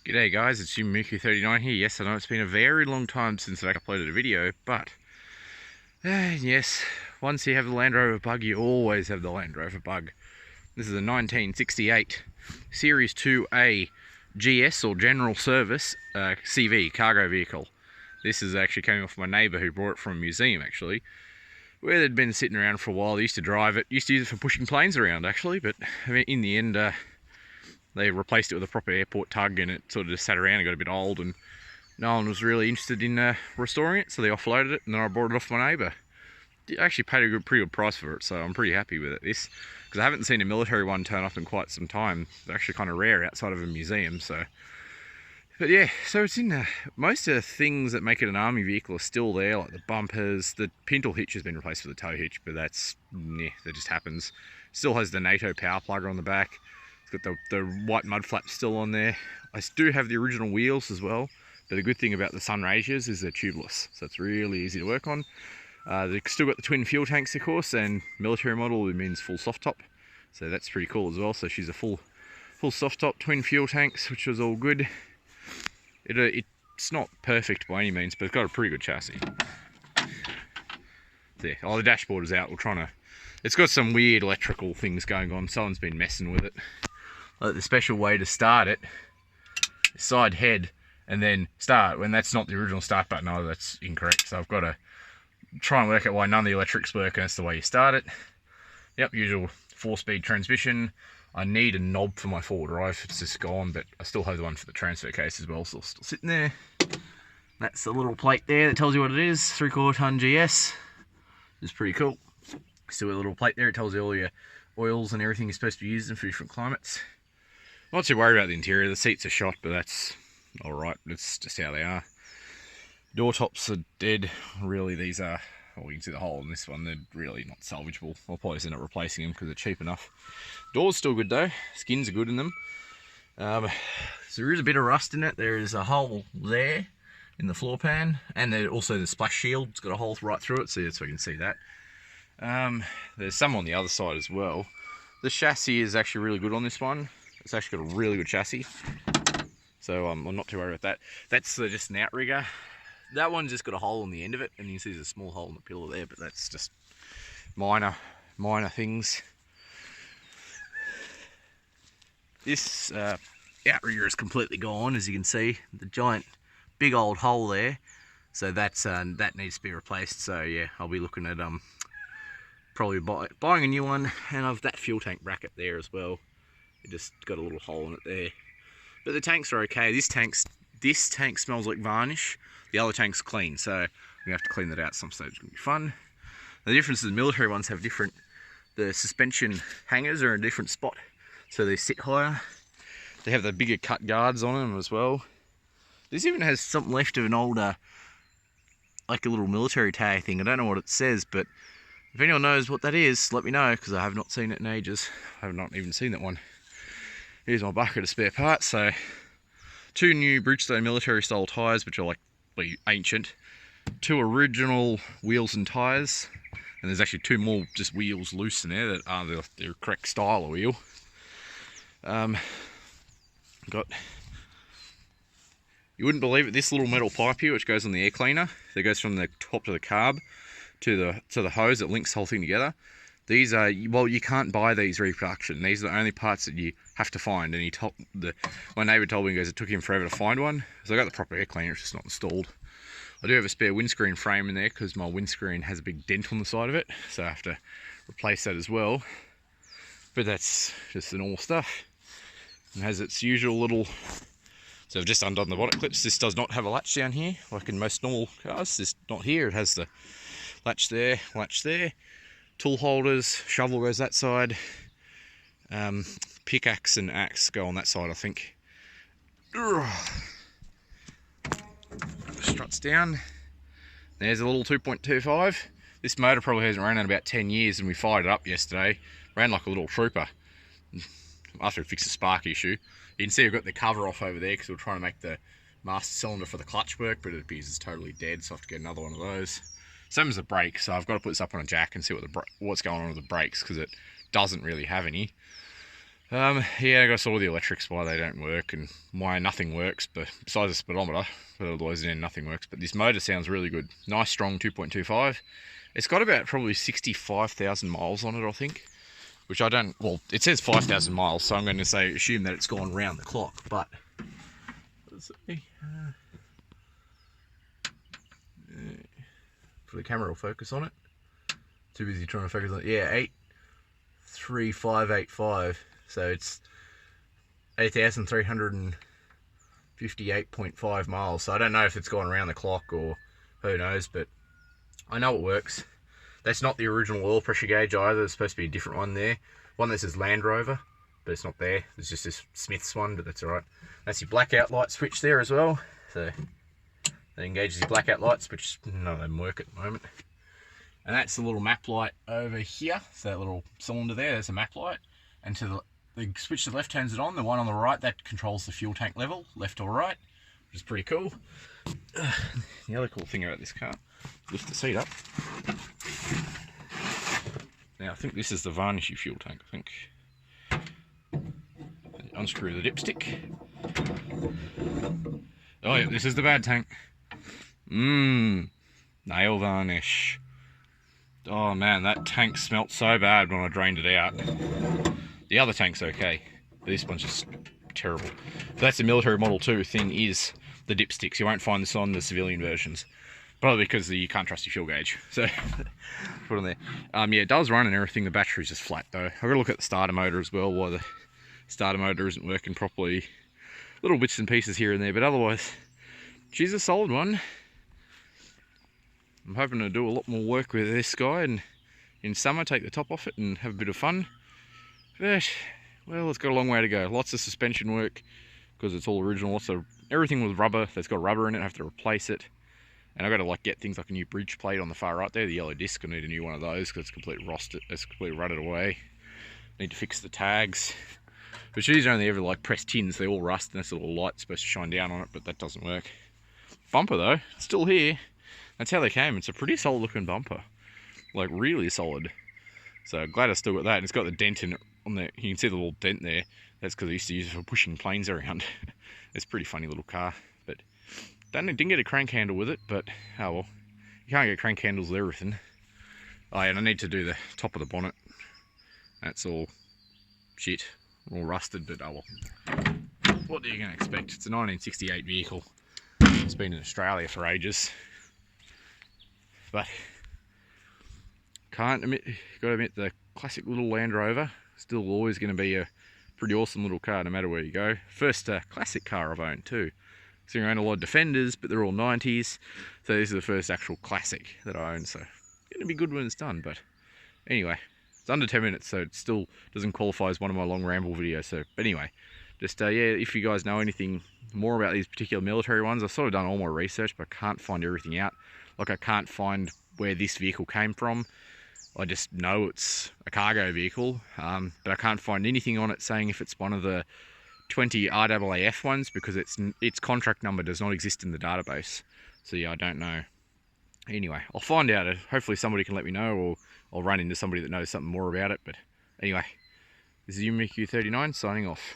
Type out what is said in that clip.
G'day guys, it's Muku39 here. Yes, I know it's been a very long time since I uploaded a video, but yes, once you have the Land Rover bug, you always have the Land Rover bug. This is a 1968 Series IIA GS or General Service CV cargo vehicle. This is actually coming off my neighbour who brought it from a museum actually, where they'd been sitting around for a while. They used to drive it, used to use it for pushing planes around actually, but I mean, in the end they replaced it with a proper airport tug, and it sort of just sat around and got a bit old, and no one was really interested in restoring it, so they offloaded it, and then I bought it off my neighbour. I actually paid a pretty good price for it, so I'm pretty happy with it. This, because I haven't seen a military one turn up in quite some time. They're actually kind of rare outside of a museum, so. But yeah, so it's in most of the things that make it an army vehicle are still there, like the bumpers. The pintle hitch has been replaced with a tow hitch, but that's, yeah, that just happens. Still has the NATO power plugger on the back. It's got the white mud flaps still on there. I do have the original wheels as well, but the good thing about the Sunraysias is they're tubeless, so it's really easy to work on. They've still got the twin fuel tanks, of course, and military model means full soft top, so that's pretty cool as well. So she's a full soft top, twin fuel tanks, which was all good. It's not perfect by any means, but it's got a pretty good chassis. There, oh, the dashboard is out. We're trying to. It's got some weird electrical things going on. Someone's been messing with it. Like the special way to start it, side head, and then start. When that's not the original start button, oh, that's incorrect. So I've got to try and work out why none of the electrics work, and that's the way you start it. Yep, usual 4-speed transmission. I need a knob for my 4-wheel drive. It's just gone, but I still have the one for the transfer case as well, so it's still sitting there. That's the little plate there that tells you what it is. 3/4 ton GS. It's pretty cool. Still a little plate there. It tells you all your oils and everything you're supposed to be using for different climates. Not too worried about the interior. The seats are shot, but that's alright. It's just how they are. Door tops are dead. Really, these are, well, you can see the hole in this one. They're really not salvageable. I'll probably end up replacing them because they're cheap enough. Doors still good though. Skins are good in them. So there is a bit of rust in it. There is a hole there in the floor pan, and then also the splash shield. It's got a hole right through it, so you can see that. There's some on the other side as well. The chassis is actually really good on this one. It's actually got a really good chassis, so I'm not too worried about that. That's just an outrigger. That one's just got a hole on the end of it, and you can see there's a small hole in the pillar there, but that's just minor things. This outrigger is completely gone, as you can see. The giant, big old hole there. So that's that needs to be replaced. So yeah, I'll be looking at probably buying a new one, and I've that fuel tank bracket there as well. It just got a little hole in it there. But the tanks are okay. This tank smells like varnish. The other tank's clean, so we have to clean that out some stage. It's gonna be fun. The difference is the military ones have different. The suspension hangers are in a different spot, so they sit higher. They have the bigger cut guards on them as well. This even has something left of an older, like a little military tag thing. I don't know what it says, but if anyone knows what that is, let me know, because I have not seen it in ages. I have not even seen that one. Here's my bucket of spare parts. So 2 new Bridgestone military style tyres, which are like ancient. 2 original wheels and tyres, and there's actually 2 more just wheels loose in there that are the correct style of wheel. Got, you wouldn't believe it, this little metal pipe here, which goes on the air cleaner, that goes from the top to the carb to the hose that links the whole thing together. These are, well, you can't buy these reproduction. These are the only parts that you have to find. And my neighbour told me, he goes, it took him forever to find one. So I got the proper air cleaner, it's just not installed. I do have a spare windscreen frame in there because my windscreen has a big dent on the side of it, so I have to replace that as well. But that's just the normal stuff. It has its usual little, so I've just undone the bonnet clips. This does not have a latch down here, like in most normal cars. This not here. It has the latch there, tool holders, shovel goes that side, pickaxe and axe go on that side, I think. Struts down. There's a little 2.25. This motor probably hasn't run in about 10 years, and we fired it up yesterday. Ran like a little trooper after we fixed the spark issue. You can see I've got the cover off over there because we're trying to make the master cylinder for the clutch work, but it appears it's totally dead, so I have to get another one of those. Same as the brakes, so I've got to put this up on a jack and see what's going on with the brakes, because it doesn't really have any. Yeah, I guess all the electrics, why they don't work and why nothing works, but besides the speedometer, but otherwise then nothing works. But this motor sounds really good. Nice, strong 2.25. It's got about probably 65,000 miles on it, I think. Which I don't, well, it says 5,000 miles, so I'm going to assume that it's gone round the clock, but let's see. For the camera will focus on it. Too busy trying to focus on it. Yeah, 83585. So it's 8,358.5 miles. So I don't know if it's gone around the clock or who knows, but I know it works. That's not the original oil pressure gauge either. There's supposed to be a different one there. One that says Land Rover, but it's not there. There's just this Smith's one, but that's alright. That's your blackout light switch there as well. So that engages your blackout lights, which none of them work at the moment. And that's the little map light over here. So that little cylinder there, there's a map light. And to the switch to the left turns it on. The one on the right, that controls the fuel tank level, left or right, which is pretty cool. The other cool thing about this car, lift the seat up. Now I think this is the varnishy fuel tank, I think. Unscrew the dipstick. Oh yeah, this is the bad tank. Nail varnish. Oh man, that tank smelt so bad when I drained it out. The other tank's okay, but this one's just terrible. So that's the military Model 2 thing, is the dipsticks. You won't find this on the civilian versions. Probably because you can't trust your fuel gauge. So, put on there. Yeah, it does run and everything. The battery's just flat though. I've got to look at the starter motor as well, why the starter motor isn't working properly. Little bits and pieces here and there, but otherwise, she's a solid one. I'm hoping to do a lot more work with this guy and in summer take the top off it and have a bit of fun. But, well, it's got a long way to go. Lots of suspension work because it's all original. Lots of everything with rubber that's got rubber in it. I have to replace it. And I've got to like get things like a new bridge plate on the far right there, the yellow disc. I need a new one of those because it's completely rusted, it's completely rutted away. Need to fix the tags. But these are only ever like pressed tins, they all rust and this little light's supposed to shine down on it, but that doesn't work. Bumper though, it's still here. That's how they came. It's a pretty solid looking bumper. Like really solid. So glad I still got that. And it's got the dent in it on there. You can see the little dent there. That's because I used to use it for pushing planes around. It's a pretty funny little car. But didn't get a crank handle with it, but oh well. You can't get crank handles with everything. Oh yeah, and I need to do the top of the bonnet. That's all shit. All rusted, but oh well. What are you going to expect? It's a 1968 vehicle. It's been in Australia for ages. But gotta admit the classic little Land Rover still always going to be a pretty awesome little car no matter where you go. First classic car I've owned too. So I own a lot of Defenders, but they're all 90s. So this is the first actual classic that I own. So it's going to be good when it's done. But anyway, it's under 10 minutes, so it still doesn't qualify as one of my long ramble videos. So anyway, just yeah, if you guys know anything more about these particular military ones, I've sort of done all my research, but I can't find everything out. Like I can't find where this vehicle came from. I just know it's a cargo vehicle, but I can't find anything on it saying if it's one of the 20 RAAF ones because its contract number does not exist in the database. So yeah, I don't know. Anyway, I'll find out. Hopefully somebody can let me know, or I'll run into somebody that knows something more about it. But anyway, this is UMQ39 signing off.